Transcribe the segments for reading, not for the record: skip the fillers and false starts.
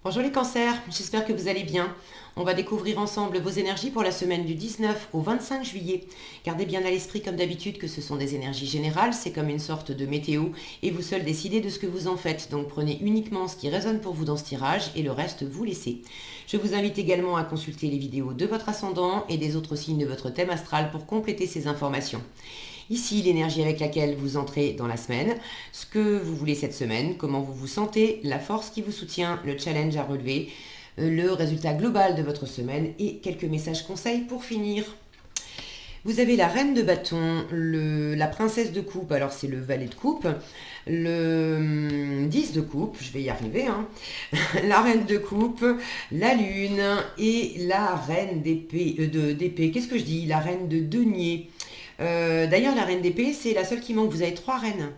Bonjour les cancers, j'espère que vous allez bien. On va découvrir ensemble vos énergies pour la semaine du 19 au 25 juillet. Gardez bien à l'esprit comme d'habitude que ce sont des énergies générales, c'est comme une sorte de météo et vous seuls décidez de ce que vous en faites. Donc prenez uniquement ce qui résonne pour vous dans ce tirage et le reste vous laissez. Je vous invite également à consulter les vidéos de votre ascendant et des autres signes de votre thème astral pour compléter ces informations. Ici, l'énergie avec laquelle vous entrez dans la semaine, ce que vous voulez cette semaine, comment vous vous sentez, la force qui vous soutient, le challenge à relever, le résultat global de votre semaine et quelques messages conseils pour finir. Vous avez la reine de bâton, la princesse de coupe, alors c'est le valet de coupe, le 10 de coupe, je vais y arriver, la reine de coupe, la lune et la reine d'épée, qu'est-ce que je dis? La reine de denier. D'ailleurs, la reine d'épée, c'est la seule qui manque. Vous avez 3 reines.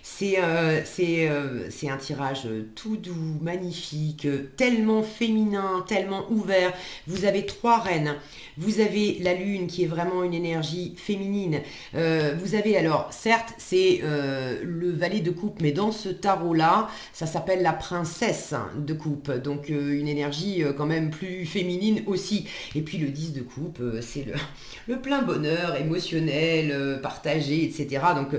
C'est un tirage tout doux, magnifique, tellement féminin, tellement ouvert. Vous avez 3 reines. Vous avez la lune qui est vraiment une énergie féminine. Vous avez alors, certes, c'est le valet de coupe, mais dans ce tarot-là, ça s'appelle la princesse de coupe. Donc une énergie quand même plus féminine aussi. Et puis le 10 de coupe, c'est le plein bonheur émotionnel, partagé, etc. Donc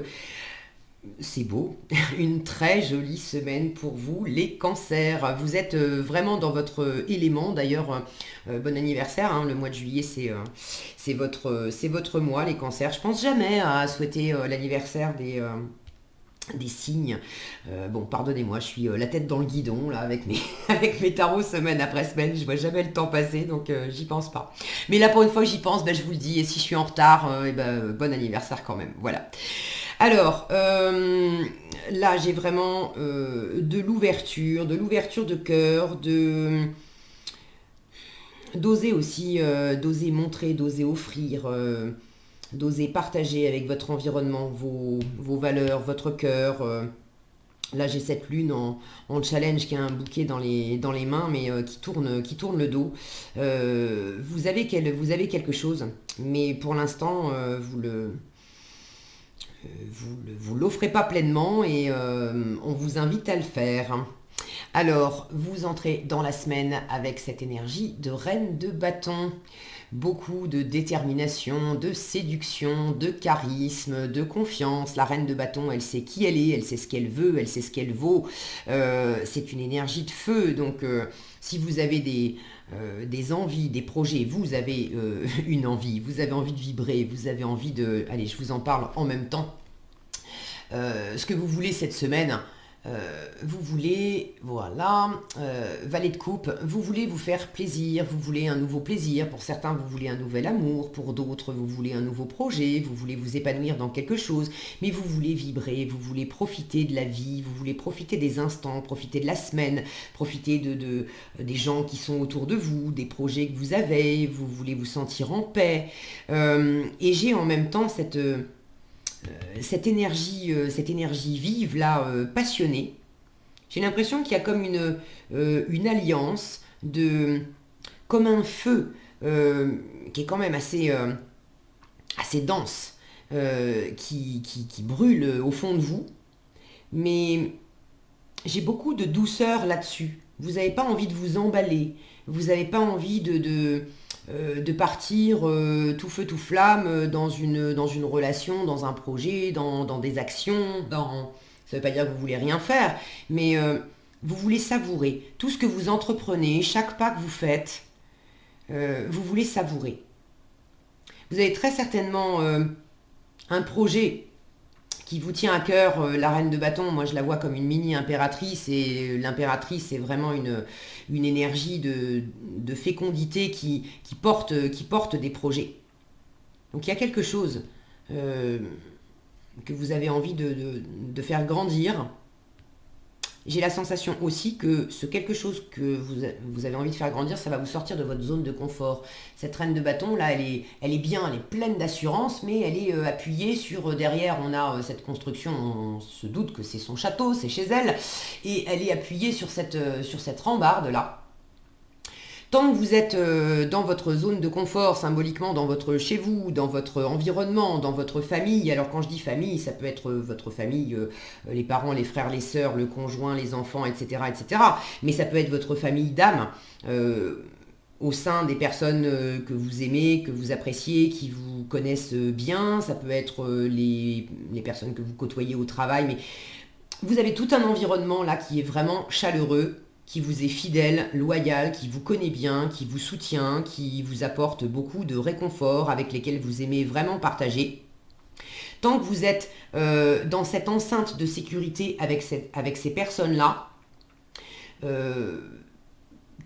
c'est beau, une très jolie semaine pour vous les cancers. Vous êtes vraiment dans votre élément. D'ailleurs, bon anniversaire, le mois de juillet c'est votre mois les cancers. Je pense jamais à souhaiter l'anniversaire des signes. Bon, pardonnez-moi, je suis la tête dans le guidon là avec avec mes tarots semaine après semaine. Je vois jamais le temps passer, donc j'y pense pas. Mais là, pour une fois que j'y pense, je vous le dis. Et si je suis en retard, bon anniversaire quand même. Voilà. Alors, là, j'ai vraiment de l'ouverture de cœur, d'oser aussi, d'oser montrer, d'oser offrir, d'oser partager avec votre environnement vos valeurs, votre cœur. Là, j'ai cette lune en challenge qui a un bouquet dans les mains, mais qui tourne le dos. Vous avez quelque chose, mais pour l'instant, vous l'offrez pas pleinement et on vous invite à le faire. Alors, vous entrez dans la semaine avec cette énergie de reine de bâton. Beaucoup de détermination, de séduction, de charisme, de confiance. La reine de bâton, elle sait qui elle est, elle sait ce qu'elle veut, elle sait ce qu'elle vaut. C'est une énergie de feu. Donc, si vous avez des envies, des projets, vous avez une envie, vous avez envie de vibrer, vous avez envie de... Allez, je vous en parle en même temps. Ce que vous voulez cette semaine, vous voulez, voilà, valet de coupe, vous voulez vous faire plaisir, vous voulez un nouveau plaisir, pour certains vous voulez un nouvel amour, pour d'autres vous voulez un nouveau projet, vous voulez vous épanouir dans quelque chose, mais vous voulez vibrer, vous voulez profiter de la vie, vous voulez profiter des instants, profiter de la semaine, profiter des gens qui sont autour de vous, des projets que vous avez, vous voulez vous sentir en paix, et j'ai en même temps cette énergie vive là, passionnée. J'ai l'impression qu'il y a comme une alliance comme un feu qui est quand même assez dense, qui brûle au fond de vous. Mais j'ai beaucoup de douceur là-dessus. Vous n'avez pas envie de vous emballer. Vous n'avez pas envie de partir tout feu tout flamme dans une relation, dans un projet, dans des actions. Ça ne veut pas dire que vous voulez rien faire, mais vous voulez savourer. Tout ce que vous entreprenez, chaque pas que vous faites, vous voulez savourer. Vous avez très certainement un projet qui vous tient à cœur, la reine de bâton, moi je la vois comme une mini impératrice et l'impératrice c'est vraiment une énergie de fécondité qui porte des projets. Donc il y a quelque chose que vous avez envie de faire grandir. J'ai la sensation aussi que ce quelque chose que vous avez envie de faire grandir, ça va vous sortir de votre zone de confort. Cette reine de bâton, là, elle est bien, elle est pleine d'assurance, mais elle est appuyée sur... derrière, on a cette construction, on se doute que c'est son château, c'est chez elle, et elle est appuyée sur cette rambarde, là, Tant que vous êtes dans votre zone de confort, symboliquement chez vous, dans votre environnement, dans votre famille, alors quand je dis famille, ça peut être votre famille, les parents, les frères, les sœurs, le conjoint, les enfants, etc., etc. Mais ça peut être votre famille d'âme, au sein des personnes que vous aimez, que vous appréciez, qui vous connaissent bien. Ça peut être les personnes que vous côtoyez au travail. Mais vous avez tout un environnement là qui est vraiment chaleureux, qui vous est fidèle, loyal, qui vous connaît bien, qui vous soutient, qui vous apporte beaucoup de réconfort, avec lesquels vous aimez vraiment partager. Tant que vous êtes dans cette enceinte de sécurité avec ces personnes-là,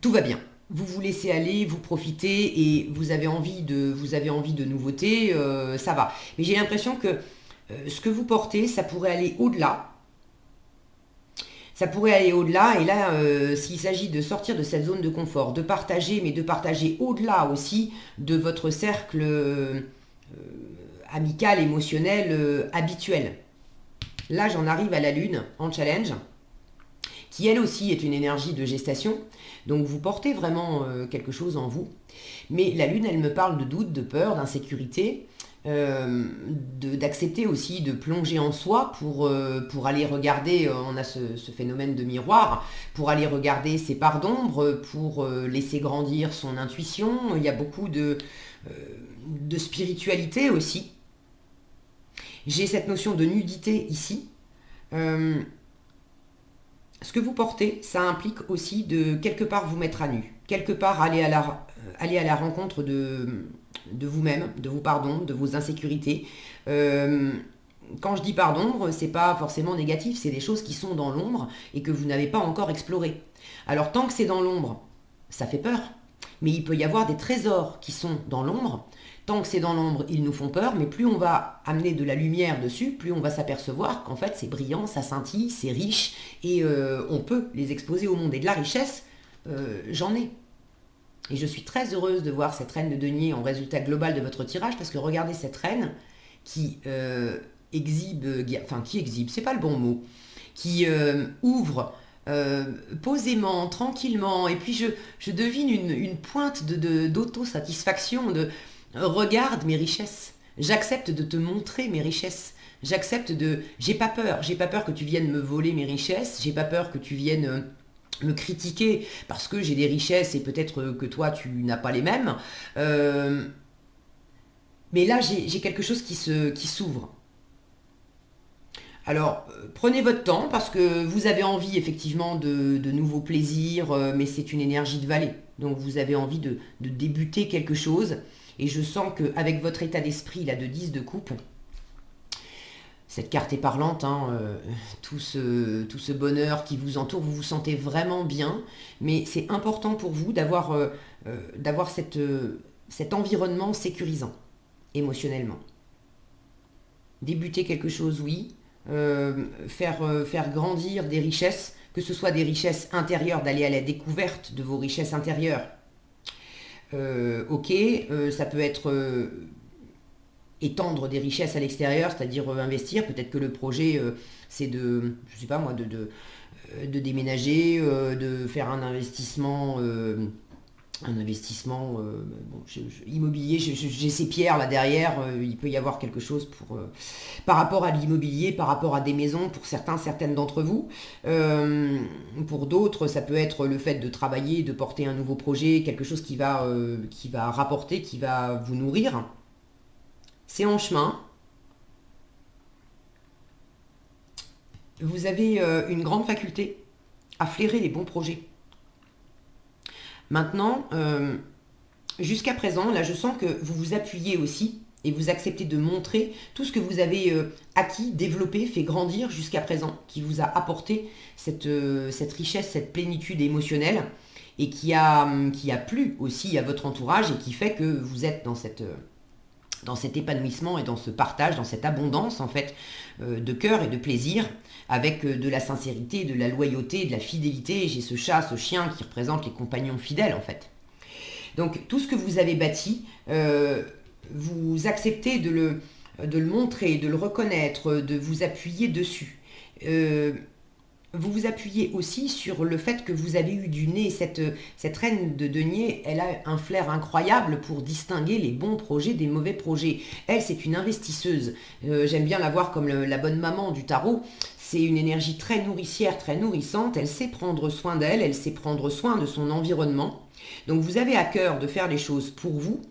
tout va bien. Vous vous laissez aller, vous profitez et vous avez envie de nouveautés, ça va. Mais j'ai l'impression que ce que vous portez, ça pourrait aller au-delà. Ça pourrait aller au-delà, et là, s'il s'agit de sortir de cette zone de confort, de partager, mais de partager au-delà aussi de votre cercle amical, émotionnel, habituel. Là, j'en arrive à la Lune en challenge, qui elle aussi est une énergie de gestation. Donc vous portez vraiment quelque chose en vous. Mais la Lune, elle me parle de doute, de peur, d'insécurité, d'accepter aussi de plonger en soi pour aller regarder, on a ce phénomène de miroir, pour aller regarder ses parts d'ombre, pour laisser grandir son intuition. Il y a beaucoup de spiritualité aussi. J'ai cette notion de nudité ici. Ce que vous portez, ça implique aussi de quelque part vous mettre à nu, quelque part aller à la rencontre de vous-même, de vos pardons, de vos insécurités. Quand je dis part d'ombre, c'est pas forcément négatif, c'est des choses qui sont dans l'ombre et que vous n'avez pas encore explorées. Alors tant que c'est dans l'ombre, ça fait peur, mais il peut y avoir des trésors qui sont dans l'ombre. Tant que c'est dans l'ombre, ils nous font peur, mais plus on va amener de la lumière dessus, plus on va s'apercevoir qu'en fait c'est brillant, ça scintille, c'est riche, et on peut les exposer au monde. Et de la richesse, j'en ai. Et je suis très heureuse de voir cette reine de denier en résultat global de votre tirage, parce que regardez cette reine qui exhibe, c'est pas le bon mot, qui ouvre posément, tranquillement, et puis je devine une pointe d'autosatisfaction, de regarde mes richesses, j'accepte de te montrer mes richesses, j'ai pas peur que tu viennes me voler mes richesses, j'ai pas peur que tu viennes me critiquer parce que j'ai des richesses et peut-être que toi tu n'as pas les mêmes. Mais là j'ai quelque chose qui s'ouvre. Alors, prenez votre temps parce que vous avez envie effectivement de nouveaux plaisirs, mais c'est une énergie de vallée. Donc vous avez envie de débuter quelque chose. Et je sens qu'avec votre état d'esprit là de 10 de coupe, cette carte est parlante, hein, tout ce bonheur qui vous entoure, vous vous sentez vraiment bien. Mais c'est important pour vous d'avoir cet environnement sécurisant émotionnellement. Débuter quelque chose, oui. Faire grandir des richesses, que ce soit des richesses intérieures, d'aller à la découverte de vos richesses intérieures. Ok, ça peut être étendre des richesses à l'extérieur, c'est-à-dire investir. Peut-être que le projet, c'est je sais pas moi, de déménager, de faire un investissement immobilier. J'ai ces pierres là derrière, il peut y avoir quelque chose par rapport à l'immobilier, par rapport à des maisons pour certaines d'entre vous. Pour d'autres, ça peut être le fait de travailler, de porter un nouveau projet, quelque chose qui va rapporter, qui va vous nourrir. C'est en chemin. Vous avez une grande faculté à flairer les bons projets. Maintenant, jusqu'à présent, là je sens que vous vous appuyez aussi et vous acceptez de montrer tout ce que vous avez acquis, développé, fait grandir jusqu'à présent, qui vous a apporté cette richesse, cette plénitude émotionnelle et qui a plu aussi à votre entourage et qui fait que vous êtes dans cet épanouissement et dans ce partage, dans cette abondance en fait de cœur et de plaisir, avec de la sincérité, de la loyauté, de la fidélité. J'ai ce chat, ce chien qui représente les compagnons fidèles en fait. Donc tout ce que vous avez bâti, vous acceptez de le montrer, de le reconnaître, de vous appuyer dessus. vous vous appuyez aussi sur le fait que vous avez eu du nez. Cette reine de denier, elle a un flair incroyable pour distinguer les bons projets des mauvais projets. Elle, c'est une investisseuse. J'aime bien la voir comme la bonne maman du tarot. C'est une énergie très nourricière, très nourrissante. Elle sait prendre soin d'elle, elle sait prendre soin de son environnement. Donc vous avez à cœur de faire les choses pour vous.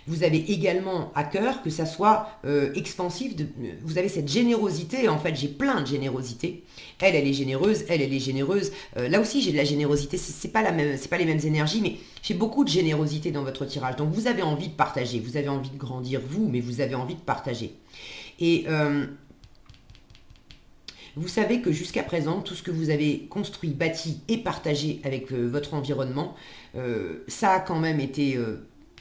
Vous avez également à cœur que ça soit expansif. Vous avez cette générosité. En fait, j'ai plein de générosité. Elle est généreuse. Elle est généreuse. Là aussi, j'ai de la générosité. C'est pas les mêmes énergies, mais j'ai beaucoup de générosité dans votre tirage. Donc, vous avez envie de partager. Vous avez envie de grandir, vous, mais vous avez envie de partager. Et vous savez que jusqu'à présent, tout ce que vous avez construit, bâti et partagé avec votre environnement, ça a quand même été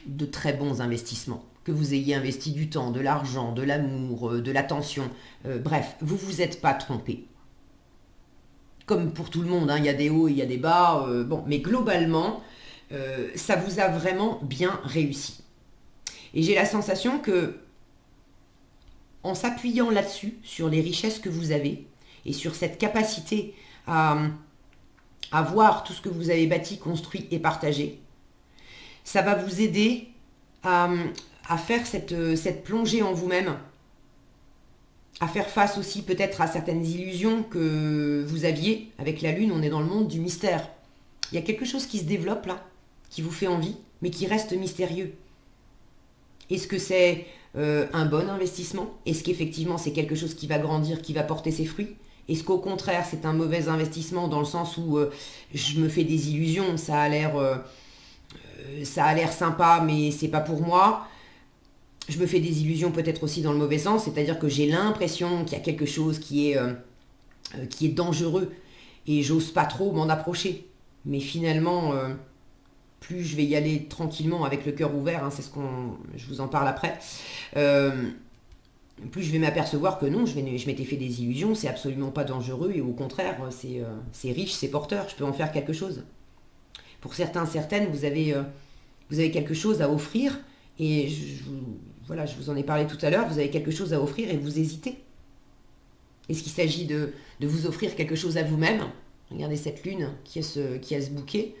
de très bons investissements. Que vous ayez investi du temps, de l'argent, de l'amour, de l'attention, bref, vous vous êtes pas trompé. Comme pour tout le monde, hein, il y a des hauts et il y a des bas, bon, mais globalement, ça vous a vraiment bien réussi. Et j'ai la sensation que, en s'appuyant là-dessus, sur les richesses que vous avez, et sur cette capacité à voir tout ce que vous avez bâti, construit et partagé, ça va vous aider à faire cette plongée en vous-même, à faire face aussi peut-être à certaines illusions que vous aviez. Avec la Lune, on est dans le monde du mystère. Il y a quelque chose qui se développe là, qui vous fait envie, mais qui reste mystérieux. Est-ce que c'est un bon investissement? Est-ce qu'effectivement c'est quelque chose qui va grandir, qui va porter ses fruits? Est-ce qu'au contraire c'est un mauvais investissement dans le sens où je me fais des illusions, ça a l'air sympa mais c'est pas pour moi? Je me fais des illusions peut-être aussi dans le mauvais sens, c'est-à-dire que j'ai l'impression qu'il y a quelque chose qui est dangereux et j'ose pas trop m'en approcher. Mais finalement, plus je vais y aller tranquillement avec le cœur ouvert, hein, je vous en parle après, plus je vais m'apercevoir que non, je m'étais fait des illusions, c'est absolument pas dangereux et au contraire, c'est riche, c'est porteur, je peux en faire quelque chose. Pour certains, certaines, vous avez quelque chose à offrir et voilà, je vous en ai parlé tout à l'heure, vous avez quelque chose à offrir et vous hésitez. Est-ce qu'il s'agit de vous offrir quelque chose à vous-même? Regardez cette lune qui a ce bouquet.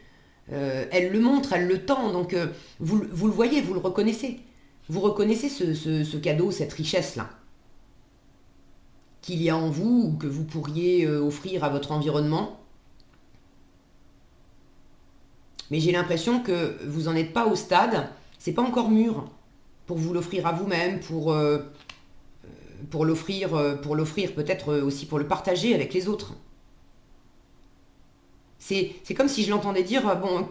Elle le montre, elle le tend, donc vous le voyez, vous le reconnaissez. Vous reconnaissez ce cadeau, cette richesse-là, qu'il y a en vous ou que vous pourriez offrir à votre environnement. Mais j'ai l'impression que vous n'en êtes pas au stade, c'est pas encore mûr pour vous l'offrir à vous-même, pour l'offrir peut-être aussi pour le partager avec les autres. C'est comme si je l'entendais dire, bon,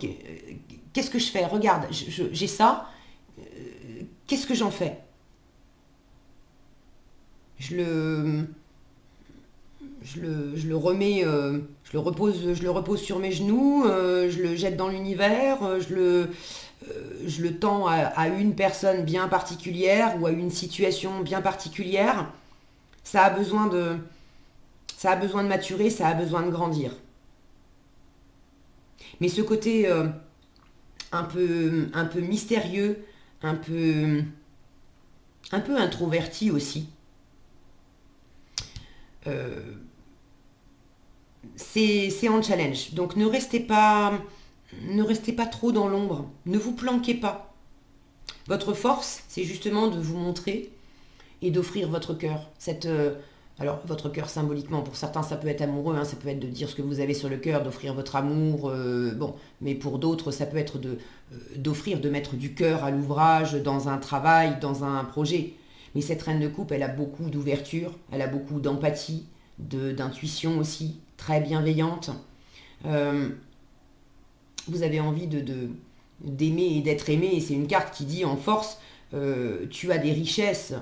qu'est-ce que je fais? Regarde, j'ai ça, qu'est-ce que j'en fais? Je le remets, je le repose sur mes genoux, je le jette dans l'univers, je le tends à une personne bien particulière ou à une situation bien particulière. Ça a besoin de maturer, ça a besoin de grandir. Mais ce côté un peu mystérieux, un peu introverti aussi, c'est en challenge. Donc ne restez pas trop dans l'ombre. Ne vous planquez pas. Votre force, c'est justement de vous montrer et d'offrir votre cœur. Alors, votre cœur symboliquement, pour certains, ça peut être amoureux, hein, ça peut être de dire ce que vous avez sur le cœur, d'offrir votre amour, bon. Mais pour d'autres, ça peut être d'offrir, de mettre du cœur à l'ouvrage, dans un travail, dans un projet. Mais cette reine de coupe, elle a beaucoup d'ouverture, elle a beaucoup d'empathie, d'intuition aussi, très bienveillante. Vous avez envie d'aimer et d'être aimé, et c'est une carte qui dit en force, tu as des richesses,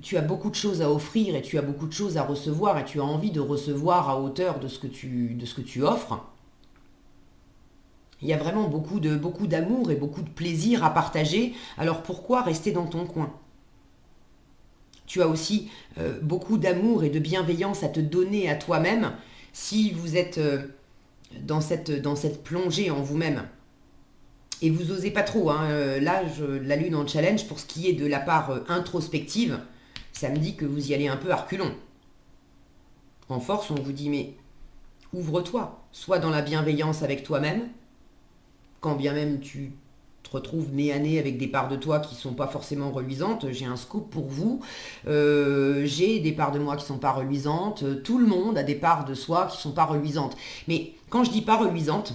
tu as beaucoup de choses à offrir et tu as beaucoup de choses à recevoir et tu as envie de recevoir à hauteur de ce que tu offres. Il y a vraiment beaucoup d'amour et beaucoup de plaisir à partager, alors pourquoi rester dans ton coin? Tu as aussi beaucoup d'amour et de bienveillance à te donner à toi-même si vous êtes dans cette plongée en vous-même. Et vous osez pas trop, hein. Là, la lune en challenge, pour ce qui est de la part introspective, ça me dit que vous y allez un peu à reculons. En force, on vous dit, mais Ouvre-toi, soit dans la bienveillance avec toi-même, quand bien même tu te retrouves nez à nez avec des parts de toi qui ne sont pas forcément reluisantes. J'ai un scoop pour vous. J'ai des parts de moi qui ne sont pas reluisantes. Tout le monde a des parts de soi qui ne sont pas reluisantes. Mais quand je dis pas reluisantes,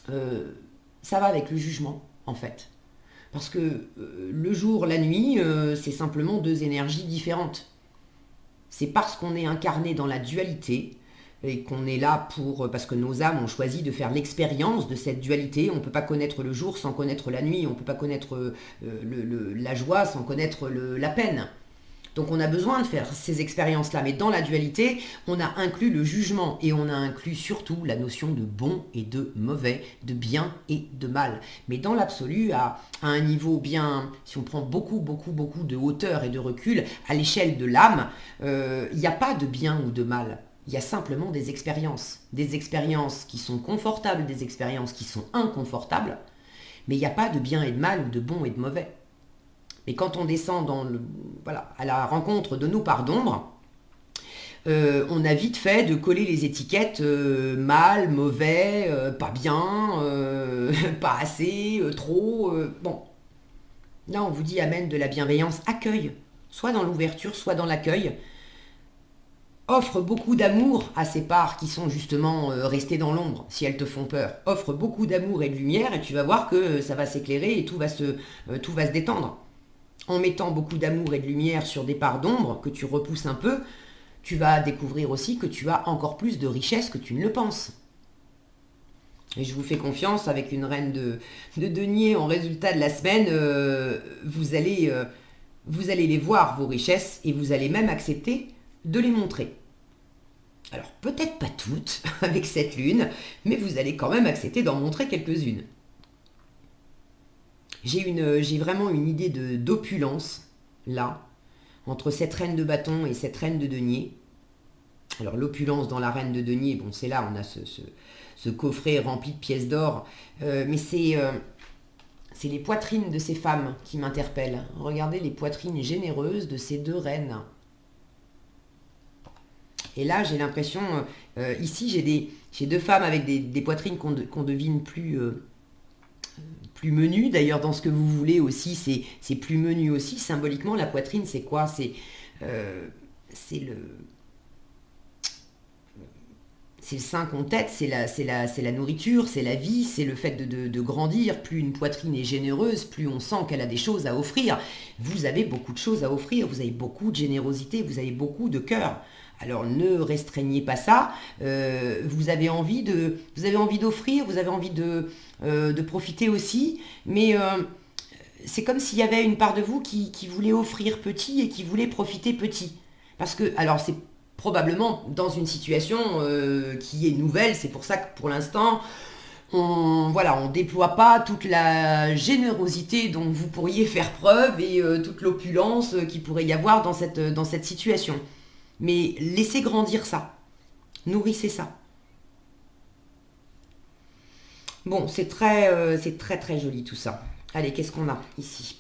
ça va avec le jugement, en fait. Parce que le jour, la nuit, c'est simplement deux énergies différentes. C'est parce qu'on est incarné dans la dualité et qu'on est là parce que nos âmes ont choisi de faire l'expérience de cette dualité. On ne peut pas connaître le jour sans connaître la nuit, on ne peut pas connaître la joie sans connaître la peine. Donc on a besoin de faire ces expériences-là, mais dans la dualité, on a inclus le jugement et on a inclus surtout la notion de bon et de mauvais, de bien et de mal. Mais dans l'absolu, à un niveau bien, si on prend beaucoup de hauteur et de recul, à l'échelle de l'âme, il n'y a pas de bien ou de mal. Il y a simplement des expériences qui sont confortables, des expériences qui sont inconfortables, mais il n'y a pas de bien et de mal ou de bon et de mauvais. Et quand on descend à la rencontre de nos parts d'ombre, on a vite fait de coller les étiquettes mal, mauvais, pas bien, pas assez, trop. Bon, là on vous dit amène de la bienveillance, accueille, soit dans l'ouverture, soit dans l'accueil. Offre beaucoup d'amour à ces parts qui sont justement restées dans l'ombre, si elles te font peur. Offre beaucoup d'amour et de lumière et tu vas voir que ça va s'éclairer et tout va se détendre. En mettant beaucoup d'amour et de lumière sur des parts d'ombre que tu repousses un peu, tu vas découvrir aussi que tu as encore plus de richesse que tu ne le penses. Et je vous fais confiance, avec une reine de denier en résultat de la semaine, vous allez les voir, vos richesses, et vous allez même accepter de les montrer. Alors peut-être pas toutes avec cette lune, mais vous allez quand même accepter d'en montrer quelques-unes. J'ai vraiment une idée d'opulence, là, entre cette reine de bâton et cette reine de denier. Alors l'opulence dans la reine de denier, bon c'est là, on a ce coffret rempli de pièces d'or, mais c'est les poitrines de ces femmes qui m'interpellent. Regardez les poitrines généreuses de ces deux reines. Et là, j'ai l'impression, ici, j'ai deux femmes avec des poitrines qu'on devine plus menues. D'ailleurs, dans ce que vous voulez aussi, c'est plus menu aussi. Symboliquement, la poitrine, c'est quoi? C'est le sein qu'on tête, c'est la nourriture, c'est la vie, c'est le fait de grandir. Plus une poitrine est généreuse, plus on sent qu'elle a des choses à offrir. Vous avez beaucoup de choses à offrir, vous avez beaucoup de générosité, vous avez beaucoup de cœur. Alors ne restreignez pas ça, vous avez envie d'offrir, vous avez envie de profiter aussi, mais c'est comme s'il y avait une part de vous qui voulait offrir petit et qui voulait profiter petit. Parce que, alors c'est probablement dans une situation qui est nouvelle, c'est pour ça que pour l'instant, on déploie pas toute la générosité dont vous pourriez faire preuve et toute l'opulence qu'il pourrait y avoir dans cette situation. Mais laissez grandir ça. Nourrissez ça. Bon, c'est très joli tout ça. Allez, qu'est-ce qu'on a ici?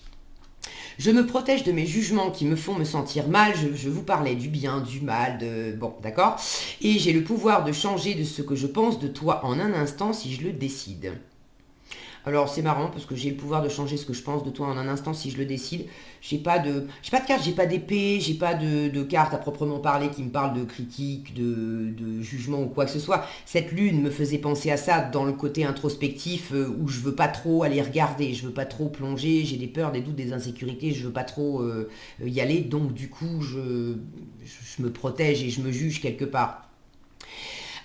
Je me protège de mes jugements qui me font me sentir mal. Je vous parlais du bien, du mal, bon, d'accord. Et j'ai le pouvoir de changer de ce que je pense de toi en un instant si je le décide. Alors c'est marrant parce que j'ai le pouvoir de changer ce que je pense de toi en un instant si je le décide. J'ai pas de carte, j'ai pas d'épée, j'ai pas de carte à proprement parler qui me parle de critique, de jugement ou quoi que ce soit. Cette lune me faisait penser à ça dans le côté introspectif où je veux pas trop aller regarder, je veux pas trop plonger, j'ai des peurs, des doutes, des insécurités, je veux pas trop y aller. Donc du coup je me protège et je me juge quelque part.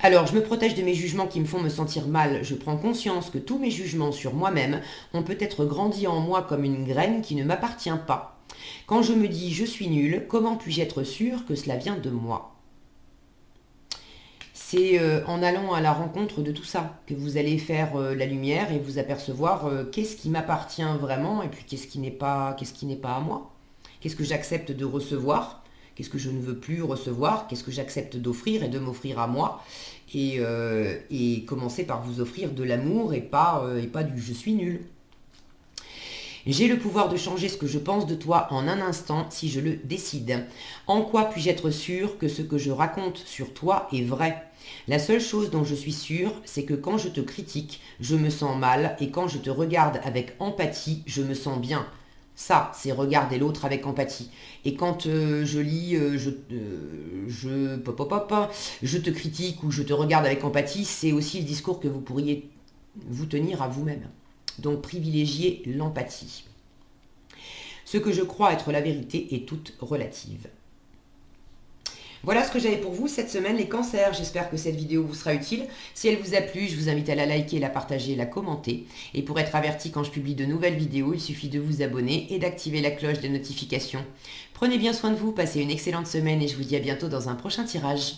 Alors, je me protège de mes jugements qui me font me sentir mal. Je prends conscience que tous mes jugements sur moi-même ont peut-être grandi en moi comme une graine qui ne m'appartient pas. Quand je me dis « je suis nul », comment puis-je être sûr que cela vient de moi? C'est en allant à la rencontre de tout ça que vous allez faire la lumière et vous apercevoir qu'est-ce qui m'appartient vraiment et puis qu'est-ce qui n'est pas à moi. Qu'est-ce que j'accepte de recevoir? Qu'est-ce que je ne veux plus recevoir? Qu'est-ce que j'accepte d'offrir et de m'offrir à moi? Et commencer par vous offrir de l'amour et pas du « je suis nul ». J'ai le pouvoir de changer ce que je pense de toi en un instant si je le décide. En quoi puis-je être sûr que ce que je raconte sur toi est vrai? La seule chose dont je suis sûre, c'est que quand je te critique, je me sens mal et quand je te regarde avec empathie, je me sens bien. Ça, c'est regarder l'autre avec empathie. Et quand je lis, je te critique ou je te regarde avec empathie, c'est aussi le discours que vous pourriez vous tenir à vous-même. Donc privilégiez l'empathie. Ce que je crois être la vérité est toute relative. Voilà ce que j'avais pour vous cette semaine, les cancers. J'espère que cette vidéo vous sera utile. Si elle vous a plu, je vous invite à la liker, la partager, la commenter. Et pour être averti quand je publie de nouvelles vidéos, il suffit de vous abonner et d'activer la cloche des notifications. Prenez bien soin de vous, passez une excellente semaine et je vous dis à bientôt dans un prochain tirage.